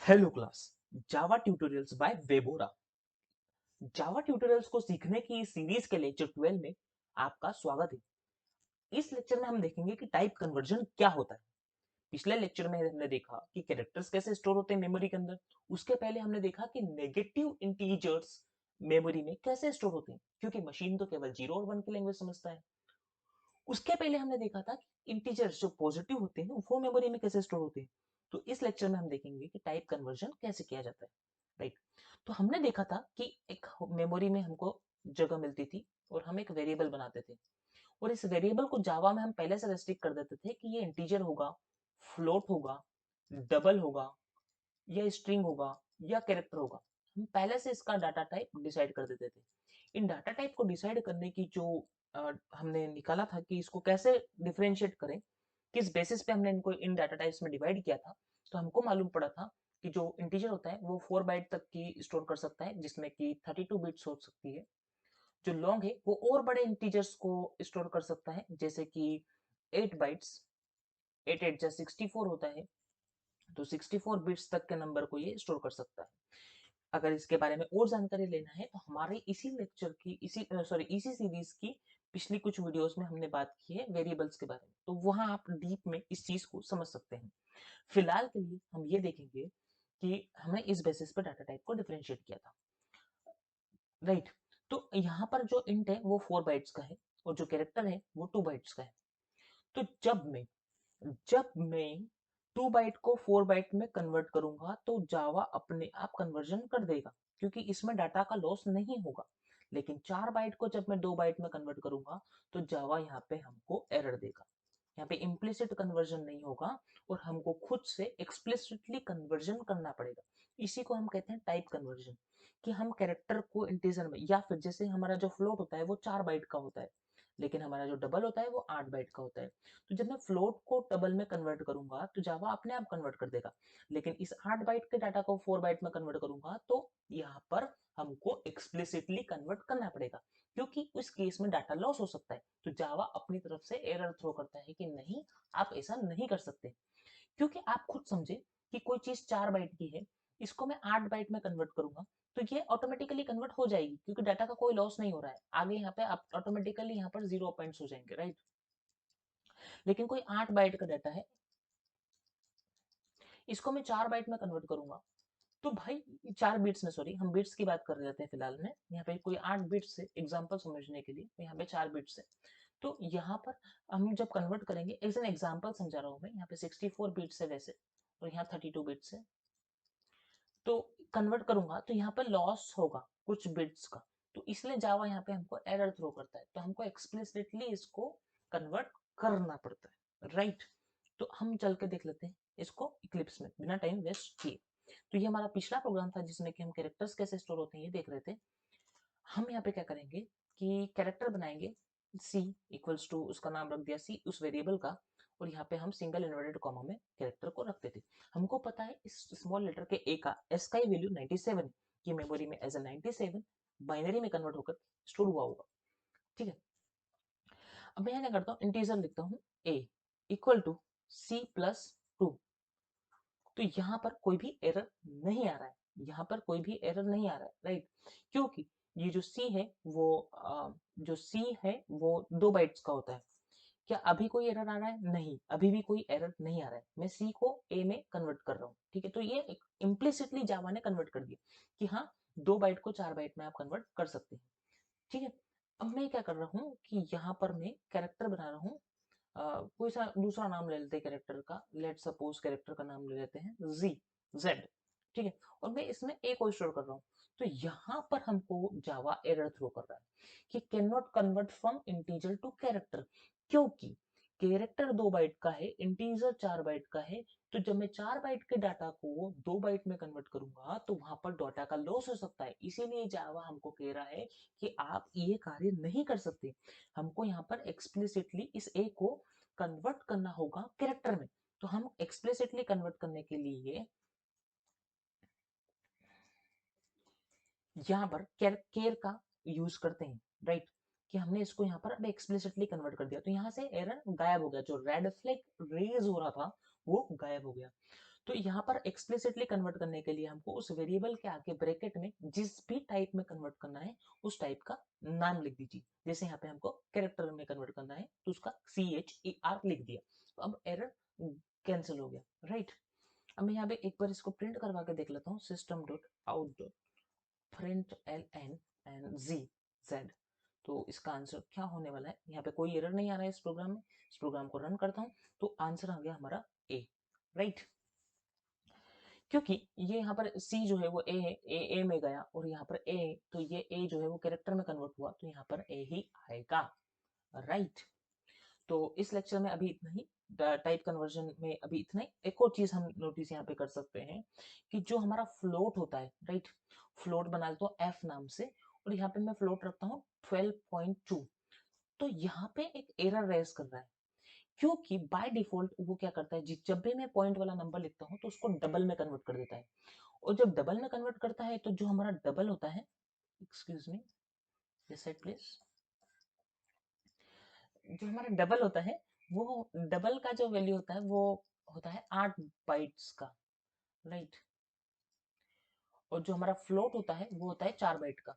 Hello class. Java tutorials by Webora. Java tutorials को सीखने की इस सीरीज के लेक्चर 12 में आपका स्वागत है। इस लेक्चर में हम देखेंगे कि टाइप कन्वर्जन क्या होता है। पिछले लेक्चर में हमने देखा कि कैरेक्टर्स कैसे स्टोर होते हैं मेमोरी के अंदर। उसके पहले हमने देखा कि नेगेटिव इंटीजर्स मेमोरी में कैसे स्टोर होते हैं, क्योंकि मशीन तो केवल 0 और 1 की लैंग्वेज समझता है। उसके पहले हमने देखा था कि इंटीजर्स जो पॉजिटिव होते हैं वो मेमोरी में कैसे स्टोर होते हैं। तो इस लेक्चर में हम देखेंगे कि टाइप कन्वर्जन कैसे किया जाता है। राइट। तो हमने देखा था कि एक मेमोरी में हमको जगह मिलती थी और हम एक वेरिएबल बनाते थे, और इस वेरिएबल को जावा में हम पहले से रेस्ट्रिक्ट कर देते थे कि ये इंटीजर होगा, फ्लोट होगा, डबल होगा, या स्ट्रिंग होगा, या कैरेक्टर होगा। हम पहले से इसका डाटा टाइप डिसाइड कर देते थे। इन डाटा टाइप को डिसाइड करने की जो हमने निकाला था कि इसको कैसे डिफरेंशिएट करें, किस बेसिस पे हमने इनको इन डाटा टाइप्स में डिवाइड किया था, तो हमको मालूम पड़ा था कि जो इंटीजर होता है वो 4 बाइट तक की स्टोर कर सकता है, जिसमें कि 32 बिट्स हो सकती है। जो लॉन्ग है वो और बड़े इंटीजर्स को स्टोर कर सकता है, जैसे कि 8 बाइट्स, 8 8 जा 64 होता है, तो 64 बिट्स तक के नंबर को ये स्टोर कर सकता है। अगर इसके बारे में और जानकारी लेना है तो हमारे इसी लेक्चर की इसी सीरीज की पिछली कुछ वीडियोस में हमने बात की है वेरिएबल्स के बारे में, तो वहां आप डीप में इस चीज को समझ सकते हैं। फिलहाल के लिए हम ये देखेंगे कि हमने इस बेसिस पर डाटा टाइप को डिफरेंशिएट किया था। राइट। तो यहाँ पर जो इंट है वो 4 बाइट्स का है, और जो कैरेक्टर है वो 2 बाइट्स का है। तो जब मैं 2 बाइट को 4 बाइट में कन्वर्ट करूंगा तो जावा अपने आप कन्वर्जन कर देगा, क्योंकि इसमें डाटा का लॉस नहीं होगा। लेकिन 4 बाइट को जब मैं 2 बाइट में कन्वर्ट करूंगा तो जावा यहाँ पे हमको एरर देगा। यहाँ पे इम्प्लिसिट कन्वर्जन नहीं होगा और हमको खुद से एक्सप्लिसिटली कन्वर्जन करना पड़ेगा। इसी को हम कहते हैं टाइप कन्वर्जन, कि हम कैरेक्टर को इंटीजर में, या फिर जैसे हमारा जो फ्लोट होता है वो 4 बाइट का होता है, लेकिन हमारा जो डबल होता है वो 8 बाइट का होता है। तो जब मैं फ्लोट को डबल में कन्वर्ट करूंगा तो जावा अपने आप कन्वर्ट कर देगा, लेकिन इस 8 बाइट के डाटा को 4 बाइट में कन्वर्ट करूंगा तो यहाँ पर हमको एक्सप्लिसिटली कन्वर्ट करना पड़ेगा, क्योंकि उस केस में डाटा लॉस हो सकता है। तो जावा अपनी तरफ से एरर थ्रो करता है कि नहीं, आप ऐसा नहीं कर सकते। क्योंकि आप खुद समझे कि कोई चीज 4 बाइट की है, इसको मैं 8 बाइट में कन्वर्ट करूंगा तो ये ऑटोमेटिकली कन्वर्ट हो जाएगी, क्योंकि डाटा का कोई लॉस नहीं हो रहा है। आगे यहाँ पे आप ऑटोमेटिकली यहाँ पर 0 पॉइंट्स हो जाएंगे। राइट। लेकिन कोई 8 बाइट का डाटा है, इसको मैं 4 बाइट में कन्वर्ट करूंगा तो भाई 4 बिट्स में, सॉरी हम बिट्स की बात कर रहे थे फिलहाल में, यहाँ पे कोई 8 बिट्स है, एग्जांपल समझने के लिए तो यहाँ पे 4 बिट्स है। तो यहाँ पर हम जब कन्वर्ट करेंगे, एज एन एग्जांपल समझा रहा हूँ मैं, यहाँ पे 64 बिट्स है वैसे, और यहाँ 32 बिट्स है। तो कन्वर्ट करूंगा तो यहाँ पर लॉस होगा कुछ बिट्स का, तो इसलिए जावा यहाँ पे हमको एरर थ्रो करता है, तो हमको एक्सप्लिसिटली इसको कन्वर्ट करना पड़ता है। राइट। तो हम चल के देख लेते हैं इसको इक्लिप्स में बिना टाइम वेस्ट किए। तो ये हमारा पिछला प्रोग्राम था जिसमें कि हम कैरेक्टर्स कैसे स्टोर होते हैं ये देख रहे थे। हम यहाँ पे क्या करेंगे कि कैरेक्टर बनाएंगे, सी इक्वल्स टू, उसका नाम रख दिया सी उस वेरिएबल का, और यहाँ पे हम सिंगल इन्वर्टेड कॉमा में कैरेक्टर को रखते थे। हमको पता है इस स्मॉल लेटर के ए का, एस का ही वैल्यू 97 है, कि मेमोरी में एज ए 97 बाइनरी में कन्वर्ट होकर स्टोर हुआ होगा। ठीक है। अब मैं यहाँ क्या करता हूँ, इंटीजर लिखता हूँ ए इक्वल टू सी प्लस 2। तो यहाँ पर कोई भी एरर नहीं आ रहा है, यहाँ पर कोई भी एरर नहीं आ रहा है। राइट। क्योंकि ये जो सी है वो जो सी है वो 2 बाइट्स का होता है। क्या अभी कोई एरर आ रहा है? नहीं, अभी भी कोई एरर नहीं आ रहा है। मैं सी को ए में कन्वर्ट कर रहा हूँ। ठीक है। तो ये इम्प्लिसिटली जावा ने कन्वर्ट कर दिया कि हाँ, 2 बाइट को 4 बाइट में आप कन्वर्ट कर सकते हैं। ठीक है। अब मैं क्या कर रहा हूँ कि यहाँ पर मैं कैरेक्टर बना रहा हूँ। कोई सा दूसरा नाम ले लेते हैं कैरेक्टर का, लेट सपोज कैरेक्टर का नाम ले लेते हैं जी, जेड। ठीक है। और मैं इसमें ए को स्टोर कर रहा हूँ। तो यहाँ पर हमको जावा एरर थ्रो कर रहा है कि can not convert from integer to character, क्योंकि कैरेक्टर 2 बाइट का है, इंटीजर 4 बाइट का है। तो जब मैं 4 बाइट के डाटा को 2 बाइट में कन्वर्ट करूंगा तो वहां पर डाटा का लॉस हो सकता है, इसीलिए जावा हमको कह रहा है कि आप ये कार्य नहीं कर सकते। हमको यहाँ पर एक्सप्लिसिटली इस ए को कन्वर्ट करना होगा कैरेक्टर में। तो हम एक्सप्लिसिटली कन्वर्ट करने के लिए यहाँ पर केर का यूज करते हैं। राइट। कि हमने इसको यहाँ पर अब एक्सप्लिसिटली कन्वर्ट कर दिया, तो यहाँ से एरर गायब हो गया, जो रेड फ्लैग रेज हो रहा था वो गायब हो गया। तो यहाँ पर एक्सप्लिसिटली कन्वर्ट करने के लिए हमको उस वेरिएबल के आगे ब्रैकेट में जिस भी टाइप में कन्वर्ट करना है उस टाइप का नाम लिख दीजिए। जैसे यहाँ पे हमको कैरेक्टर में कन्वर्ट करना है तो उसका CHER लिख दिया, तो अब एरर कैंसिल हो गया, राइट। अब मैं यहाँ पे एक बार इसको प्रिंट करवा के देख लेता हूँ, system dot out dot print LN and Z। तो इसका आंसर क्या होने वाला है, यहाँ पे कोई एरर नहीं आ रहा है इस प्रोग्राम में। इस प्रोग्राम को रन करता हूँ तो आंसर आ गया हमारा A, राइट। क्योंकि ये यहाँ पर C जो है वो A है, A में गया और यहाँ पर A, तो ये A जो है वो कैरेक्टर में कन्वर्ट हुआ तो यहाँ पर A ही आएगा, राइट। तो इस लेक्चर में अभी इतना ही, टाइप कन्वर्जन में अभी इतना ही। एक और चीज हम नोटिस यहाँ पे कर सकते हैं कि जो हमारा फ्लोट होता है, राइट, फ्लोट बना लेता हूँ F नाम से और यहाँ पे मैं फ्लोट रखता हूँ 12.2। तो यहाँ पे एक एरर रेज कर रहा है क्योंकि बाय डिफॉल्ट वो क्या करता है, जब भी मैं पॉइंट वाला नंबर लिखता हूँ तो उसको डबल में कन्वर्ट कर देता है। और जब डबल में कन्वर्ट करता है तो जो हमारा डबल होता है, excuse me this side please, जो हमारा डबल होता है वो डबल का जो वैल्यू होता है वो होता है 8 बाइट्स का, राइट। और जो हमारा फ्लोट होता है वो होता है 4 बाइट का,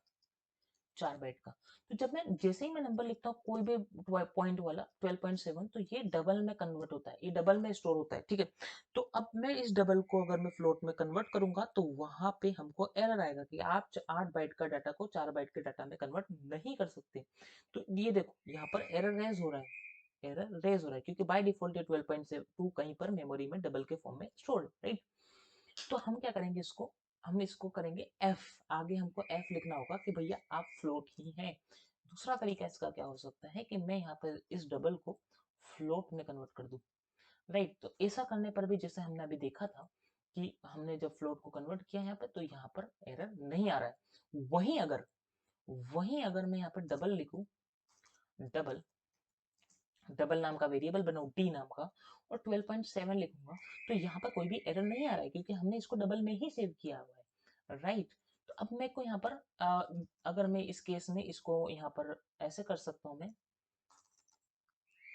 4 बाइट का। तो जब मैं जैसे ही मैं नंबर लिखता हूँ कोई भी पॉइंट वाला 12.7, तो ये डबल में कन्वर्ट होता है, ये डबल में स्टोर होता है, ठीक है। तो अब मैं इस डबल को अगर मैं फ्लोट में कन्वर्ट करूंगा तो वहां पे हमको एरर आएगा कि आप 8 बाइट का डाटा को 4 बाइट के डाटा में कन्वर्ट नहीं कर सकते। तो ये देखो यहाँ पर एरर रेज हो रहा है, एरर रेज हो रहा है क्योंकि बाय डिफॉल्ट ये 12.2 कहीं पर मेमोरी में डबल के फॉर्म में स्टोर, राइट। तो हम क्या करेंगे इसको, हम इसको करेंगे F, आगे हमको F लिखना होगा कि भैया आप फ्लोट ही हैं। दूसरा तरीका इसका क्या हो सकता है कि मैं यहाँ पर इस डबल को फ्लोट में कन्वर्ट कर दूं, राइट। तो ऐसा करने पर भी जैसे हमने अभी देखा था कि हमने जब फ्लोट को कन्वर्ट किया यहाँ पर तो यहाँ पर एरर नहीं आ रहा है। वहीं अगर मैं यहाँ पर डबल लिखूं, डबल डबल नाम का वेरिएबल बनाऊं डी नाम का और 12.7 लिखूंगा तो यहाँ पर कोई भी एरर नहीं आ रहा है क्योंकि हमने इसको डबल में ही सेव किया हुआ है, राइट। तो अब मैं को यहाँ पर अगर मैं इस केस में इसको यहाँ पर ऐसे कर सकता हूँ, मैं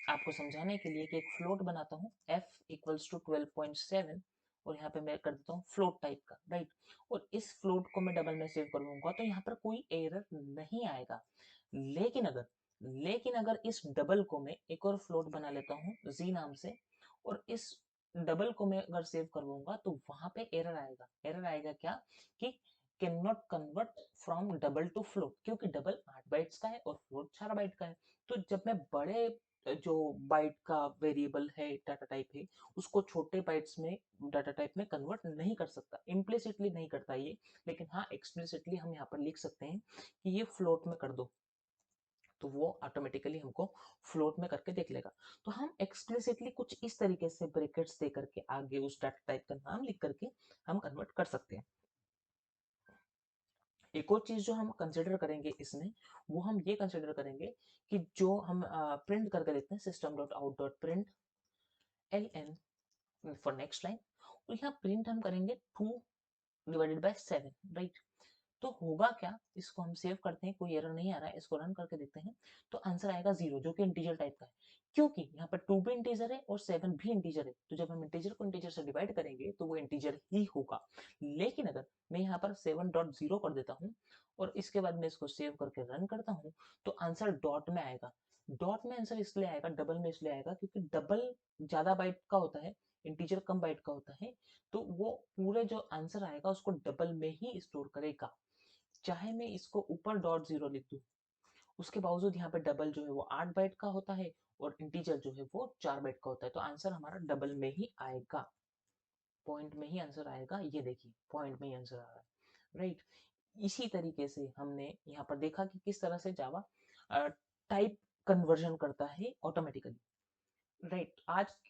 आपको समझाने के लिए कि एक फ्लोट बनाता हूँ f इक्वल्स टू 12.7 और यहाँ पे मैं कर देता हूँ फ्लोट टाइप का, राइट। और इस फ्लोट को मैं डबल में सेव करूंगा तो यहाँ पर कोई एरर नहीं आएगा। लेकिन अगर इस डबल को मैं एक और फ्लोट बना लेता हूँ z नाम से और इस डबल को मैं अगर सेव करवाऊंगा तो वहां पे एरर आएगा। एरर आएगा क्या कि can not convert from double two float, क्योंकि डबल 8 बाइट्स का है और फ्लोट 4 बाइट का है। तो जब मैं बड़े जो बाइट का वेरिएबल है, डाटा टाइप है, उसको छोटे बाइट्स में डाटा टाइप में कन्वर्ट नहीं कर सकता, इम्प्लिसिटली नहीं करता ये। लेकिन हाँ एक्सप्लिसिटली हम यहाँ पर लिख सकते हैं कि ये फ्लोट में कर दो, तो वो ऑटोमेटिकली हमको फ्लोट में करके देख लेगा। तो हम एक्सप्लिसिटली कुछ इस तरीके से ब्रैकेट्स दे करके आगे उस डाटा टाइप का नाम लिख करके हम कन्वर्ट कर सकते हैं। एक और चीज जो हम कंसिडर करेंगे इसमें, वो हम ये कंसिडर करेंगे कि जो हम प्रिंट करके देखते हैं system dot out dot print LN for next line, और यहाँ प्रिंट हम करेंगे 2/7, राइट। तो होगा क्या, इसको हम सेव करते हैं, कोई एरर नहीं आ रहा है, इसको रन करके देखते हैं तो आंसर आएगा 0 जो कि इंटीजर टाइप का है। क्योंकि यहाँ पर 2 भी इंटीजर है और 7 भी इंटीजर है, तो जब हम इंटीजर को इंटीजर से डिवाइड करेंगे तो वो इंटीजर ही होगा। लेकिन अगर मैं यहाँ पर 7.0 कर देता हूँ और इसके बाद मैं इसको सेव करके रन करता हूँ तो आंसर डॉट में आएगा। डॉट में आंसर इसलिए आएगा, डबल में इसलिए आएगा क्योंकि डबल ज्यादा बाइट का होता है, इंटीजर कम बाइट का होता है, तो वो पूरे जो आंसर आएगा उसको डबल में ही स्टोर करेगा। चाहे मैं इसको ऊपर .0 लिख दूं, उसके बावजूद यहाँ पे डबल जो है वो 8 बाइट का होता है और इंटीजर जो है वो 4 बाइट का होता है, तो आंसर हमारा डबल में ही आएगा, पॉइंट में ही आंसर आएगा। ये देखिए पॉइंट में ही आंसर आ रहा है, राइट। इसी तरीके से हमने यहाँ पर देखा कि किस तरह से जावा टाइप कन्वर्जन करता है ऑटोमेटिकली, राइट। आज की